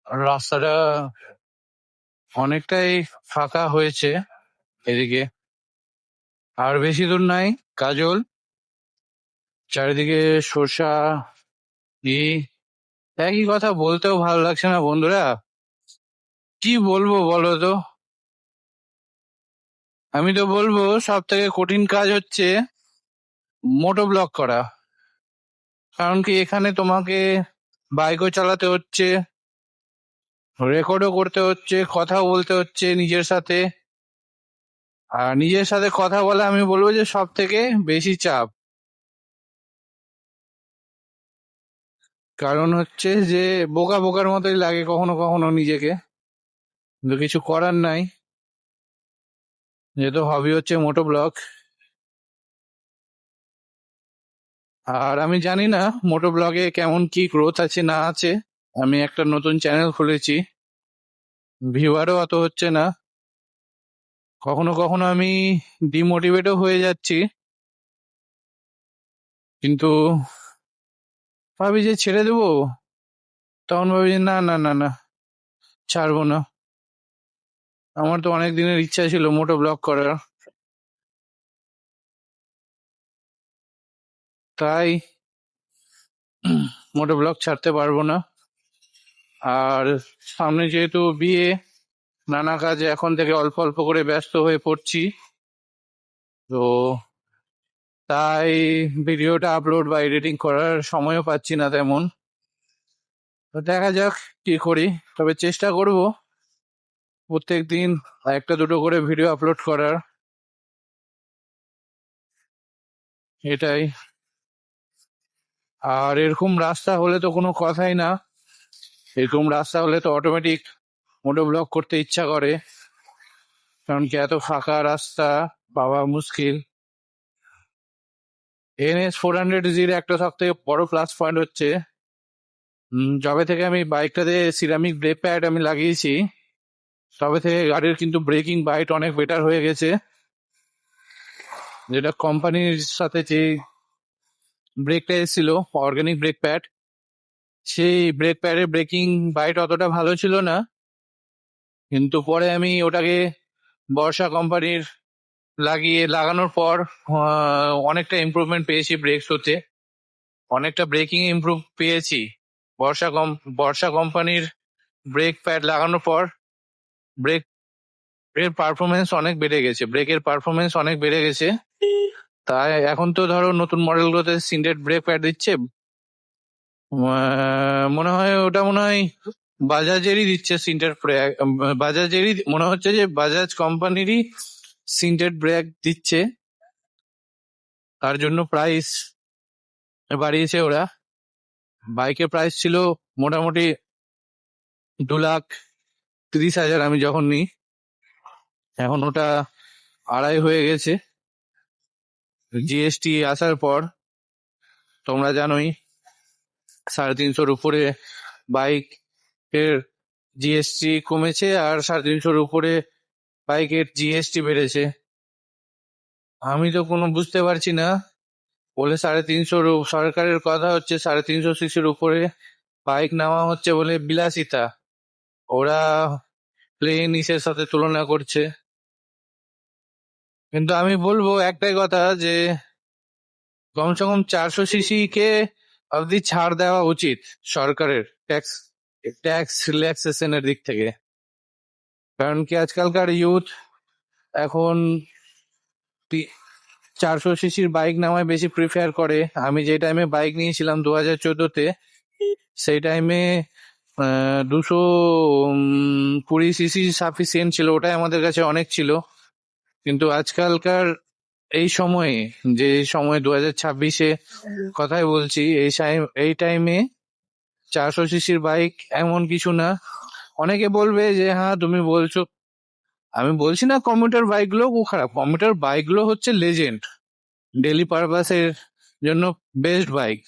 রাস্তাটা অনেকটাই ফাঁকা হয়েছে এদিকে, আর বেশি দূর নাই। কাজল, চারিদিকে শসা, একই কথা বলতেও ভালো লাগছে না বন্ধুরা, কি বলবো বলো তো। আমি তো বলবো সব থেকে কঠিন কাজ হচ্ছে মোটো ব্লগ করা। কারণ কি, এখানে তোমাকে বাইকও চালাতে হচ্ছে, রেকর্ডও করতে হচ্ছে, কথাও বলতে হচ্ছে নিজের সাথে। আর নিজের সাথে কথা বলা আমি বলবো যে সব থেকে বেশি চাপ। কারণ হচ্ছে যে বোকা বোকার মতোই লাগে কখনো কখনো নিজেকে, কিন্তু কিছু করার নাই, যেহেতু হবি হচ্ছে মোটো ব্লগ। আর আমি জানি না মোটো ব্লগে কেমন কি গ্রোথ আছে না আছে। আমি একটা নতুন চ্যানেল খুলেছি, ভিউয়ারও অত হচ্ছে না। কখনো কখনো আমি ডিমোটিভেটও হয়ে যাচ্ছি, কিন্তু ভাবি যে ছেড়ে দেবো, তখন ভাবি যে না না না না, ছাড়বো না। আমার তো অনেক দিনের ইচ্ছা ছিল মোটো ব্লগ করার, তাই মোটো ব্লগ ছাড়তে পারবো না। আর সামনে যেহেতু বিয়ে, নানা কাজে এখন থেকে অল্প অল্প করে ব্যস্ত হয়ে পড়ছি, তো তাই ভিডিওটা আপলোড বা এডিটিং করার সময়ও পাচ্ছি না তেমন। তো দেখা যাক কি করি, তবে চেষ্টা করব প্রত্যেক দিন একটা দুটো করে ভিডিও আপলোড করার, এটাই। আর এরকম রাস্তা হলে তো কোনো কথাই না, এরকম রাস্তা হলে তো অটোমেটিক মোটো ব্লগ করতে ইচ্ছা করে। কারণ কি, এত ফাঁকা রাস্তা পাওয়া মুশকিল। NS 400 একটা সব থেকে বড় প্লাস পয়েন্ট হচ্ছে, যবে থেকে আমি বাইকটাতে সিরামিক ব্রেক প্যাড আমি লাগিয়েছি, তবে থেকে গাড়ির কিন্তু ব্রেকিং বাইট অনেক বেটার হয়ে গেছে। যেটা কোম্পানির সাথে যে ব্রেকটা এসেছিল, অর্গানিক ব্রেক প্যাড, সেই ব্রেক প্যাডের ব্রেকিং বাইট অতটা ভালো ছিল না। কিন্তু পরে আমি ওটাকে বর্ষা কোম্পানির লাগানোর পর অনেকটা ইমপ্রুভমেন্ট পেয়েছি ব্রেকস হতে, অনেকটা ব্রেকিং ইমপ্রুভ পেয়েছি। বর্ষা কোম্পানির ব্রেক প্যাড লাগানোর পর ব্রেক এর পারফরমেন্স অনেক বেড়ে গেছে, ব্রেকের পারফরমেন্স অনেক বেড়ে গেছে। তাই এখন তো ধরো নতুন মডেলগুলোতে সিন্ডেড ব্রেক প্যাড দিচ্ছে, মনে হয় ওটা মনে হয় বাজাজেরই দিচ্ছে সিন্টেড ব্রেক। বাজাজেরই মনে হচ্ছে যে বাজাজ কোম্পানিরই সিন্টেড ব্রেক দিচ্ছে, তার জন্য প্রাইস বাড়িয়েছে ওরা। বাইকের প্রাইস ছিল মোটামুটি 2,30,000 আমি যখন নিই, এখন ওটা 2.5 হয়ে গেছে জিএসটি আসার পর। তোমরা জানোই 350 উপরে বাইক এর জিএসটি কমেছে, আর 350 উপরে বাইকের জিএসটি বেড়েছে। আমি তো কোনো বুঝতে পারছি না, বলে 350 সরকারের কথা হচ্ছে 350 সিসির উপরে বাইক নেওয়া হচ্ছে বলে বিলাসিতা, ওরা প্লেন ইসের সাথে তুলনা করছে। কিন্তু আমি বলবো একটাই কথা, যে কমসে কম 400 সিসি কে অবধি ছাড় দেওয়া উচিত সরকারের ট্যাক্স ট্যাক্স রিল্যাক্সেশনের দিক থেকে। কারণ কি, আজকালকার ইউথ এখন 400 সিসির বাইক নেওয়ায় বেশি প্রিফার করে। আমি যে টাইমে বাইক নিয়েছিলাম 2014-তে, সেই টাইমে 220 সিসি সাফিসিয়েন্ট ছিল, ওটাই আমাদের কাছে অনেক ছিল। কিন্তু আজকালকার এই সময়ে, যে সময় 2026-এ কথাই বলছি, এই টাইমে 400 সিসির বাইক এমন কিছু না। অনেকে বলবে যে হ্যাঁ তুমি বলছো, আমি বলছি না কমিউটার বাইকগুলো খারাপ, কমিউটার বাইকগুলো হচ্ছে লেজেন্ড, ডেলি পারপাসের জন্য বেস্ট বাইক।